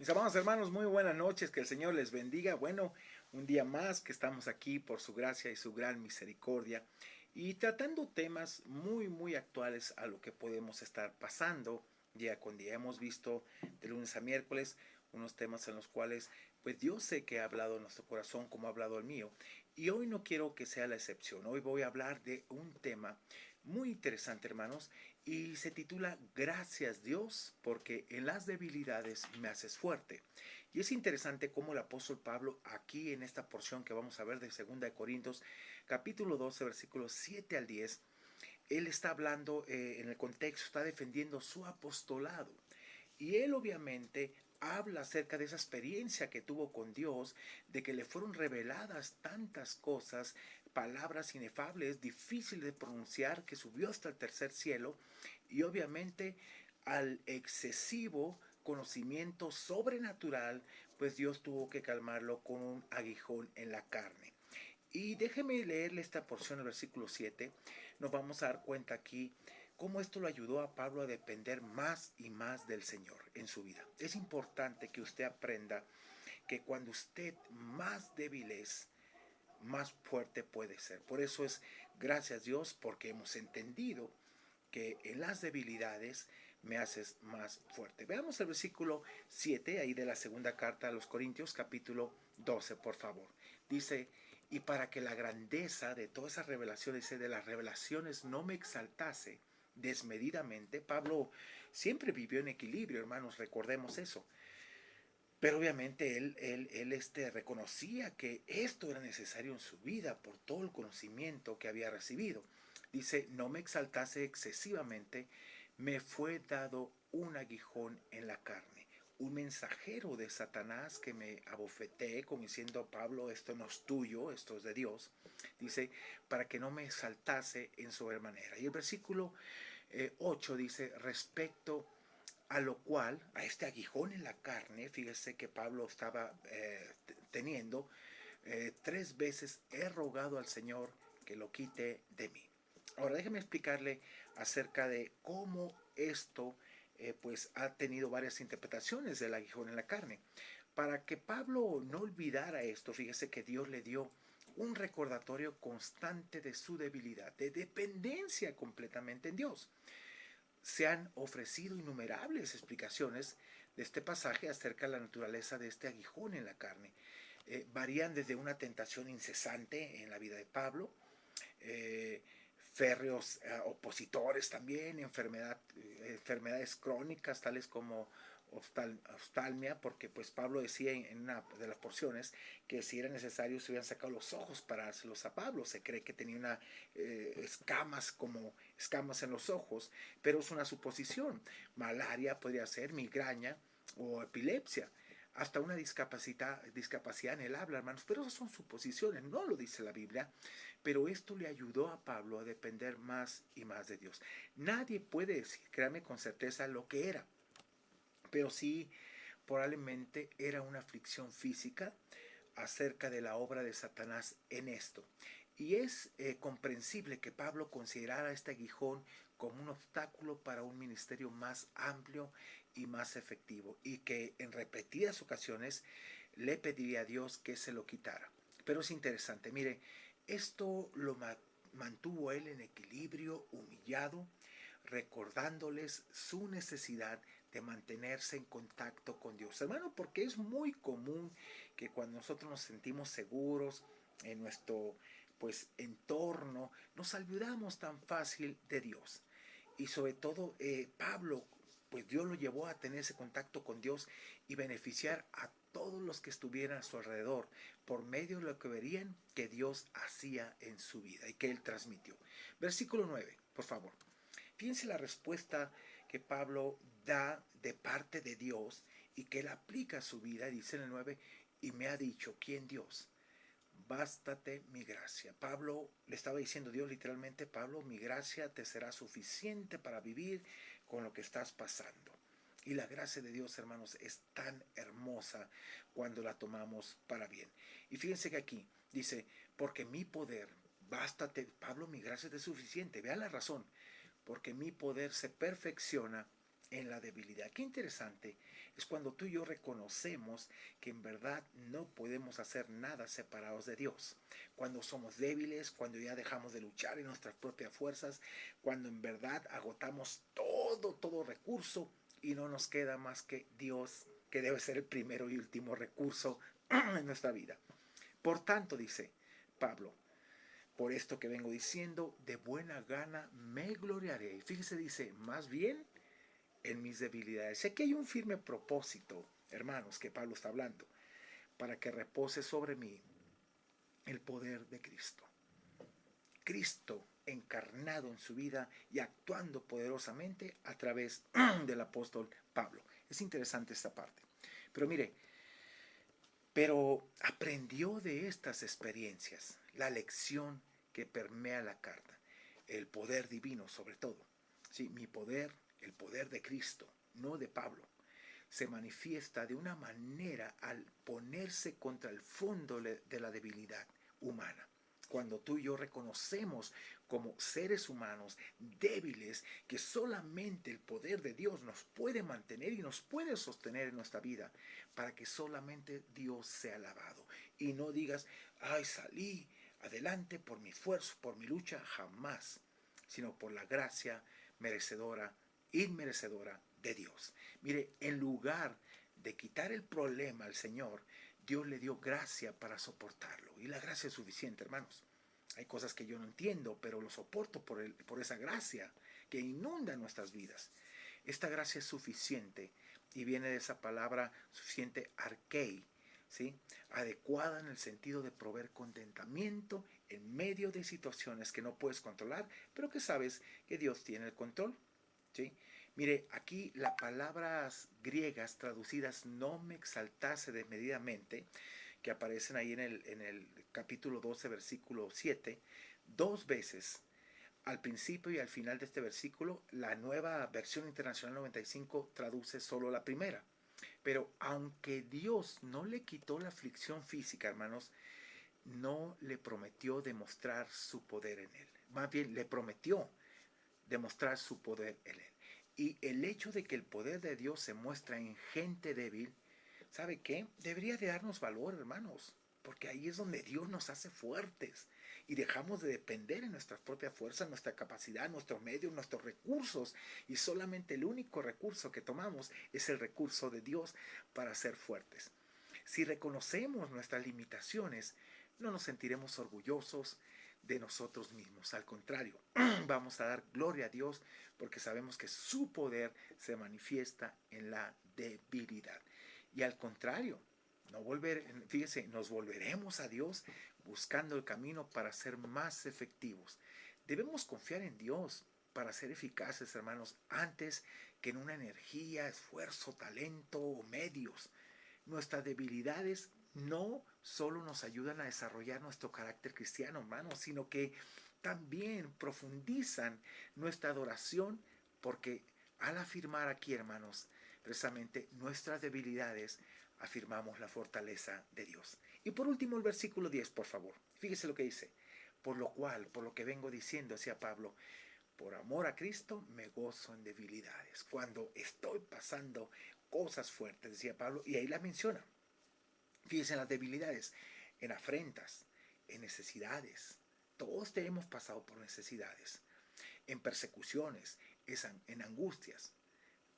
Mis amados hermanos, muy buenas noches, que el Señor les bendiga. Bueno, un día más que estamos aquí por su gracia y su gran misericordia y tratando temas muy actuales a lo que podemos estar pasando día con día. Hemos visto de lunes a miércoles unos temas en los cuales pues Dios sé que ha hablado en nuestro corazón como ha hablado el mío, y hoy no quiero que sea la excepción. Hoy voy a hablar de un tema muy interesante, hermanos, y se titula Gracias Dios, porque en las debilidades me haces fuerte. Y es interesante cómo el apóstol Pablo aquí en esta porción que vamos a ver de 2 de Corintios capítulo 12 versículos 7 al 10, él está hablando en el contexto, está defendiendo su apostolado. Y él obviamente habla acerca de esa experiencia que tuvo con Dios, de que le fueron reveladas tantas cosas, palabras inefables, difíciles de pronunciar, que subió hasta el tercer cielo, y obviamente al excesivo conocimiento sobrenatural, pues Dios tuvo que calmarlo con un aguijón en la carne. Y déjeme leerle esta porción del versículo 7. Nos vamos a dar cuenta aquí cómo esto lo ayudó a Pablo a depender más y más del Señor en su vida. Es importante que usted aprenda que cuando usted más débil es, más fuerte puede ser. Por eso es gracias a Dios, porque hemos entendido que en las debilidades me haces más fuerte. Veamos el versículo 7 ahí de la segunda carta a los Corintios, capítulo 12, por favor. Dice, y para que la grandeza de todas esas revelaciones, de las revelaciones, no me exaltase desmedidamente. Pablo siempre vivió en equilibrio, hermanos, recordemos eso. Pero obviamente él reconocía que esto era necesario en su vida por todo el conocimiento que había recibido. Dice, no me exaltase excesivamente, me fue dado un aguijón en la carne, un mensajero de Satanás que me abofeté, como diciendo, Pablo, esto no es tuyo, esto es de Dios. Dice, para que no me exaltase en sobremanera. Y el versículo 8 dice, respecto a lo cual, a este aguijón en la carne, fíjese que Pablo estaba teniendo, 3 veces he rogado al Señor que lo quite de mí. Ahora déjeme explicarle acerca de cómo esto pues ha tenido varias interpretaciones del aguijón en la carne. Para que Pablo no olvidara esto, fíjese que Dios le dio un recordatorio constante de su debilidad, de dependencia completamente en Dios. Se han ofrecido innumerables explicaciones de este pasaje acerca de la naturaleza de este aguijón en la carne. Varían desde una tentación incesante en la vida de Pablo, férreos opositores también, enfermedades crónicas tales como oftalmia, porque pues Pablo decía en una de las porciones que si era necesario se hubieran sacado los ojos para dárselos a Pablo. Se cree que tenía una escamas en los ojos, pero es una suposición. Malaria podría ser, migraña o epilepsia, hasta una discapacidad en el habla, hermanos, pero esas son suposiciones, no lo dice la Biblia. Pero esto le ayudó a Pablo a depender más y más de Dios. Nadie puede decir, créame con certeza, lo que era, pero sí probablemente era una aflicción física acerca de la obra de Satanás en esto. Y es comprensible que Pablo considerara este aguijón como un obstáculo para un ministerio más amplio y más efectivo, y que en repetidas ocasiones le pediría a Dios que se lo quitara. Pero es interesante, mire, esto lo mantuvo él en equilibrio, humillado, recordándoles su necesidad de mantenerse en contacto con Dios. Hermano, porque es muy común que cuando nosotros nos sentimos seguros en nuestro pues entorno, nos olvidamos tan fácil de Dios. Y sobre todo Pablo, pues Dios lo llevó a tener ese contacto con Dios y beneficiar a todos los que estuvieran a su alrededor por medio de lo que verían que Dios hacía en su vida y que él transmitió. Versículo 9, por favor. Fíjense la respuesta que Pablo da de parte de Dios y que él aplica a su vida. Dice en el 9, y me ha dicho, ¿quién Dios? Bástate mi gracia. Pablo le estaba diciendo a Dios literalmente, Pablo, mi gracia te será suficiente para vivir con lo que estás pasando. Y la gracia de Dios, hermanos, es tan hermosa cuando la tomamos para bien. Y fíjense que aquí dice, porque mi poder, bástate, Pablo, mi gracia es suficiente. Vean la razón, porque mi poder se perfecciona en la debilidad. Qué interesante es cuando tú y yo reconocemos que en verdad no podemos hacer nada separados de Dios. Cuando somos débiles, cuando ya dejamos de luchar en nuestras propias fuerzas, cuando en verdad agotamos todo recurso y no nos queda más que Dios, que debe ser el primero y último recurso en nuestra vida. Por tanto, dice Pablo, por esto que vengo diciendo, de buena gana me gloriaré. Y fíjese, dice, más bien en mis debilidades. Sé que hay un firme propósito, hermanos, que Pablo está hablando, para que repose sobre mí el poder de Cristo. Cristo encarnado en su vida y actuando poderosamente a través del apóstol Pablo. Es interesante esta parte. Pero mire, pero aprendió de estas experiencias la lección que permea la carta, el poder divino sobre todo. Sí, mi poder, el poder de Cristo, no de Pablo, se manifiesta de una manera al ponerse contra el fondo de la debilidad humana. Cuando tú y yo reconocemos como seres humanos débiles que solamente el poder de Dios nos puede mantener y nos puede sostener en nuestra vida para que solamente Dios sea alabado. Y no digas, ay, salí adelante por mi esfuerzo, por mi lucha, jamás, sino por la gracia merecedora, inmerecedora de Dios. Mire, en lugar de quitar el problema al Señor, Dios le dio gracia para soportarlo. Y la gracia es suficiente, hermanos. Hay cosas que yo no entiendo, pero lo soporto por esa gracia que inunda nuestras vidas. Esta gracia es suficiente y viene de esa palabra suficiente arkei, ¿sí? Adecuada en el sentido de proveer contentamiento en medio de situaciones que no puedes controlar, pero que sabes que Dios tiene el control, ¿sí? Mire, aquí las palabras griegas traducidas no me exaltase desmedidamente, que aparecen ahí en el capítulo 12, versículo 7, dos veces, al principio y al final de este versículo. La Nueva Versión Internacional 95 traduce solo la primera. Pero aunque Dios no le quitó la aflicción física, hermanos, no le prometió demostrar su poder en él. Más bien, le prometió demostrar su poder en él. Y el hecho de que el poder de Dios se muestra en gente débil, ¿sabe qué? Debería de darnos valor, hermanos, porque ahí es donde Dios nos hace fuertes y dejamos de depender en nuestras propias fuerzas, nuestra capacidad, nuestros medios, nuestros recursos, y solamente el único recurso que tomamos es el recurso de Dios para ser fuertes. Si reconocemos nuestras limitaciones, no nos sentiremos orgullosos de nosotros mismos. Al contrario, vamos a dar gloria a Dios porque sabemos que su poder se manifiesta en la debilidad. Y al contrario, fíjese, nos volveremos a Dios buscando el camino para ser más efectivos. Debemos confiar en Dios para ser eficaces, hermanos, antes que en una energía, esfuerzo, talento o medios. Nuestras debilidades no solo nos ayudan a desarrollar nuestro carácter cristiano, hermanos, sino que también profundizan nuestra adoración, porque al afirmar aquí, hermanos, precisamente nuestras debilidades, afirmamos la fortaleza de Dios. Y por último, el versículo 10, por favor. Fíjese lo que dice. Por lo cual, por lo que vengo diciendo, decía Pablo, por amor a Cristo me gozo en debilidades. Cuando estoy pasando cosas fuertes, decía Pablo, y ahí las menciona. Fíjense en las debilidades, en afrentas, en necesidades. Todos hemos pasado por necesidades, en persecuciones, en angustias.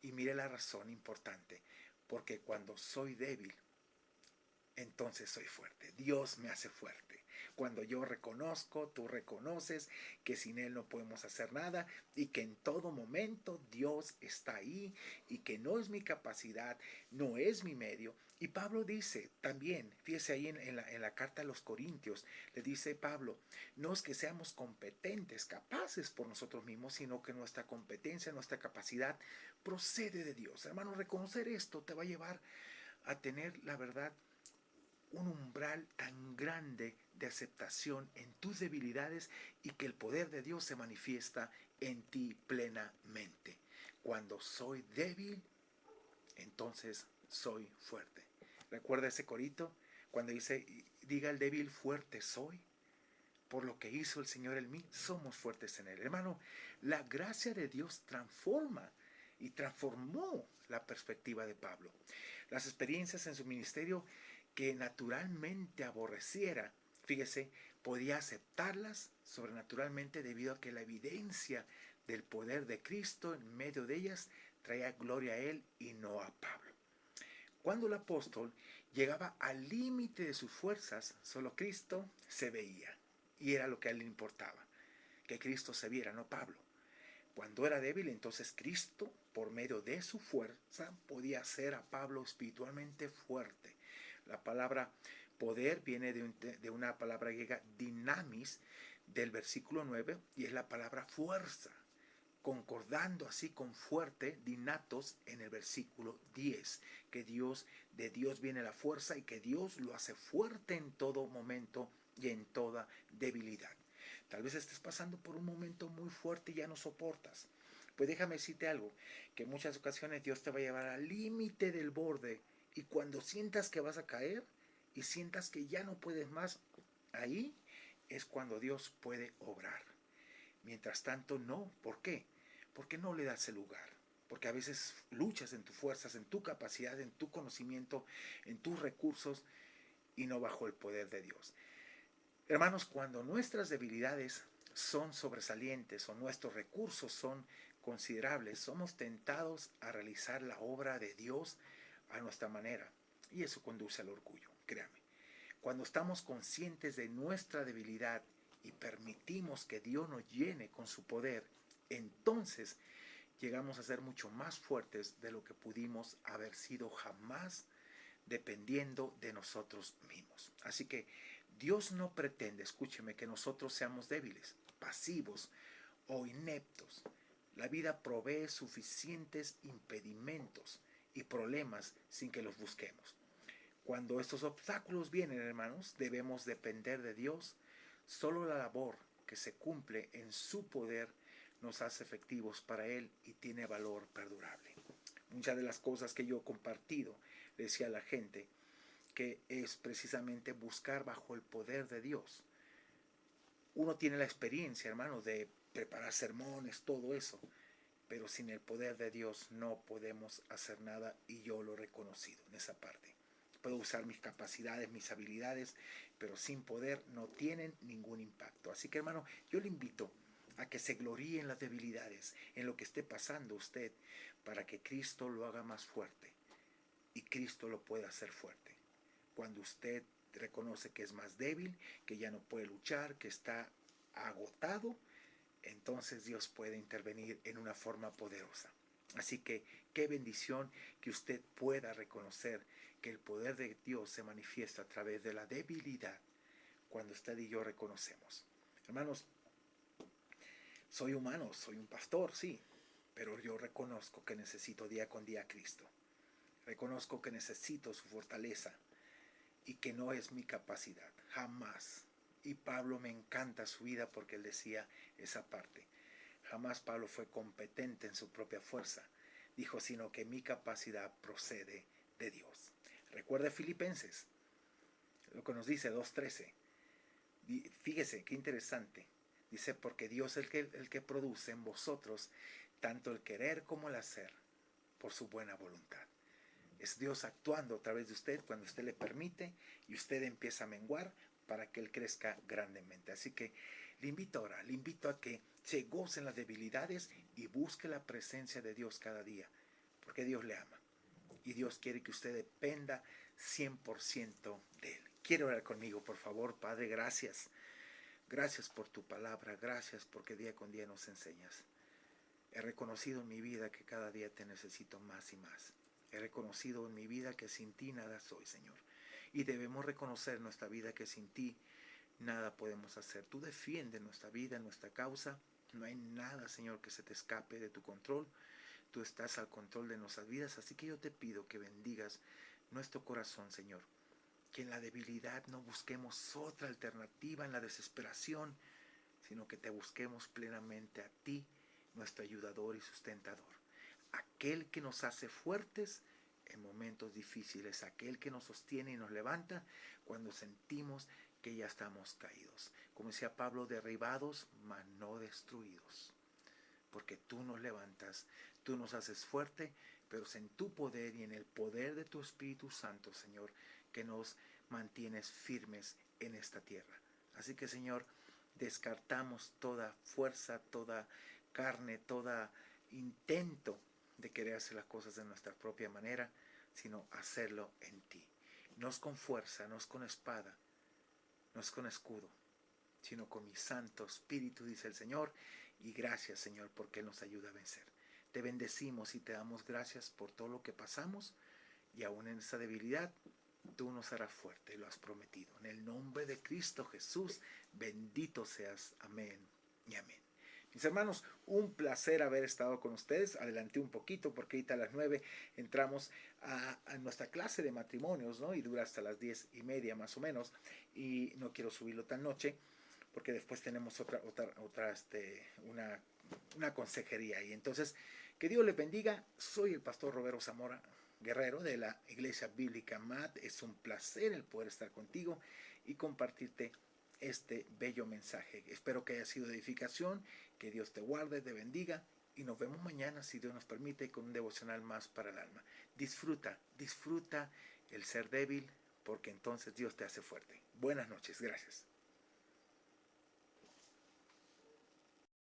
Y mire la razón importante, porque cuando soy débil, entonces soy fuerte. Dios me hace fuerte. Cuando yo reconozco, tú reconoces que sin Él no podemos hacer nada y que en todo momento Dios está ahí y que no es mi capacidad, no es mi medio. Y Pablo dice también, fíjese ahí en la carta a los Corintios, le dice Pablo, no es que seamos competentes, capaces por nosotros mismos, sino que nuestra competencia, nuestra capacidad procede de Dios. Hermano, reconocer esto te va a llevar a tener la verdad un umbral tan grande de aceptación en tus debilidades y que el poder de Dios se manifiesta en ti plenamente. Cuando soy débil, entonces soy fuerte. ¿Recuerda ese corito? Cuando dice, diga el débil, fuerte soy. Por lo que hizo el Señor en mí, somos fuertes en Él. Hermano, la gracia de Dios transforma y transformó la perspectiva de Pablo. Las experiencias en su ministerio que naturalmente aborreciera, fíjese, podía aceptarlas sobrenaturalmente debido a que la evidencia del poder de Cristo en medio de ellas traía gloria a él y no a Pablo. Cuando el apóstol llegaba al límite de sus fuerzas, solo Cristo se veía. Y era lo que a él le importaba, que Cristo se viera, no Pablo. Cuando era débil, entonces Cristo, por medio de su fuerza, podía hacer a Pablo espiritualmente fuerte. La palabra poder viene de una palabra griega dinamis del versículo 9 y es la palabra fuerza, concordando así con fuerte, dinatos, en el versículo 10, que de Dios viene la fuerza y que Dios lo hace fuerte en todo momento y en toda debilidad. Tal vez estés pasando por un momento muy fuerte y ya no soportas. Pues déjame decirte algo, que en muchas ocasiones Dios te va a llevar al límite del borde y cuando sientas que vas a caer y sientas que ya no puedes más, ahí es cuando Dios puede obrar. Mientras tanto, no. ¿Por qué? Porque no le das el lugar. Porque a veces luchas en tus fuerzas, en tu capacidad, en tu conocimiento, en tus recursos y no bajo el poder de Dios. Hermanos, cuando nuestras debilidades son sobresalientes o nuestros recursos son considerables, somos tentados a realizar la obra de Dios a nuestra manera. Y eso conduce al orgullo, créame. Cuando estamos conscientes de nuestra debilidad y permitimos que Dios nos llene con su poder, entonces llegamos a ser mucho más fuertes de lo que pudimos haber sido jamás dependiendo de nosotros mismos. Así que Dios no pretende, escúcheme, que nosotros seamos débiles, pasivos o ineptos. La vida provee suficientes impedimentos y problemas sin que los busquemos. Cuando estos obstáculos vienen, hermanos, debemos depender de Dios. Solo la labor que se cumple en su poder nos hace efectivos para Él y tiene valor perdurable. Muchas de las cosas que yo he compartido, le decía a la gente, que es precisamente buscar bajo el poder de Dios. Uno tiene la experiencia, hermano, de preparar sermones, todo eso, pero sin el poder de Dios no podemos hacer nada y yo lo he reconocido en esa parte. Puedo usar mis capacidades, mis habilidades, pero sin poder no tienen ningún impacto. Así que, hermano, yo le invito a que se gloríe en las debilidades, en lo que esté pasando usted, para que Cristo lo haga más fuerte y Cristo lo pueda hacer fuerte. Cuando usted reconoce que es más débil, que ya no puede luchar, que está agotado, entonces Dios puede intervenir en una forma poderosa. Así que qué bendición que usted pueda reconocer que el poder de Dios se manifiesta a través de la debilidad cuando usted y yo reconocemos. Hermanos, soy humano, soy un pastor, sí, pero yo reconozco que necesito día con día a Cristo. Reconozco que necesito su fortaleza y que no es mi capacidad, jamás. Y Pablo, me encanta su vida porque él decía esa parte. Jamás Pablo fue competente en su propia fuerza. Dijo, sino que mi capacidad procede de Dios. Recuerde Filipenses, lo que nos dice 2:13. Fíjese, qué interesante. Dice, porque Dios es el que produce en vosotros tanto el querer como el hacer por su buena voluntad. Es Dios actuando a través de usted cuando usted le permite y usted empieza a menguar para que Él crezca grandemente. Así que le invito ahora, le invito a que se goce en las debilidades y busque la presencia de Dios cada día, porque Dios le ama y Dios quiere que usted dependa 100% de Él. ¿Quiere orar conmigo, por favor? Padre, gracias. Gracias por tu palabra, gracias porque día con día nos enseñas. He reconocido en mi vida que cada día te necesito más y más. He reconocido en mi vida que sin ti nada soy, Señor. Y debemos reconocer en nuestra vida que sin ti nada podemos hacer. Tú defiendes nuestra vida, nuestra causa. No hay nada, Señor, que se te escape de tu control. Tú estás al control de nuestras vidas. Así que yo te pido que bendigas nuestro corazón, Señor. Que en la debilidad no busquemos otra alternativa, en la desesperación, sino que te busquemos plenamente a ti, nuestro ayudador y sustentador. Aquel que nos hace fuertes en momentos difíciles, aquel que nos sostiene y nos levanta cuando sentimos que ya estamos caídos. Como decía Pablo, derribados, mas no destruidos. Porque tú nos levantas, Tú nos haces fuerte, pero es en tu poder y en el poder de tu Espíritu Santo, Señor, que nos mantienes firmes en esta tierra. Así que, Señor, descartamos toda fuerza, toda carne, todo intento de querer hacer las cosas de nuestra propia manera, sino hacerlo en ti. No es con fuerza, no es con espada, no es con escudo, sino con mi Santo Espíritu, dice el Señor. Y gracias, Señor, porque Él nos ayuda a vencer. Te bendecimos y te damos gracias por todo lo que pasamos, y aún en esa debilidad, tú nos harás fuerte, lo has prometido. En el nombre de Cristo Jesús, bendito seas. Amén y amén. Mis hermanos, un placer haber estado con ustedes. Adelanté un poquito porque ahorita a las 9 entramos a nuestra clase de matrimonios, ¿no? Y dura hasta las 10:30 más o menos. Y no quiero subirlo tan noche porque después tenemos una consejería. Y entonces, que Dios les bendiga. Soy el pastor Roberto Zamora Guerrero de la Iglesia Bíblica MAD. Es un placer el poder estar contigo y compartirte este bello mensaje. Espero que haya sido de edificación, que Dios te guarde, te bendiga, y nos vemos mañana, si Dios nos permite, con un devocional más para el alma. Disfruta el ser débil, porque entonces Dios te hace fuerte. Buenas noches, gracias.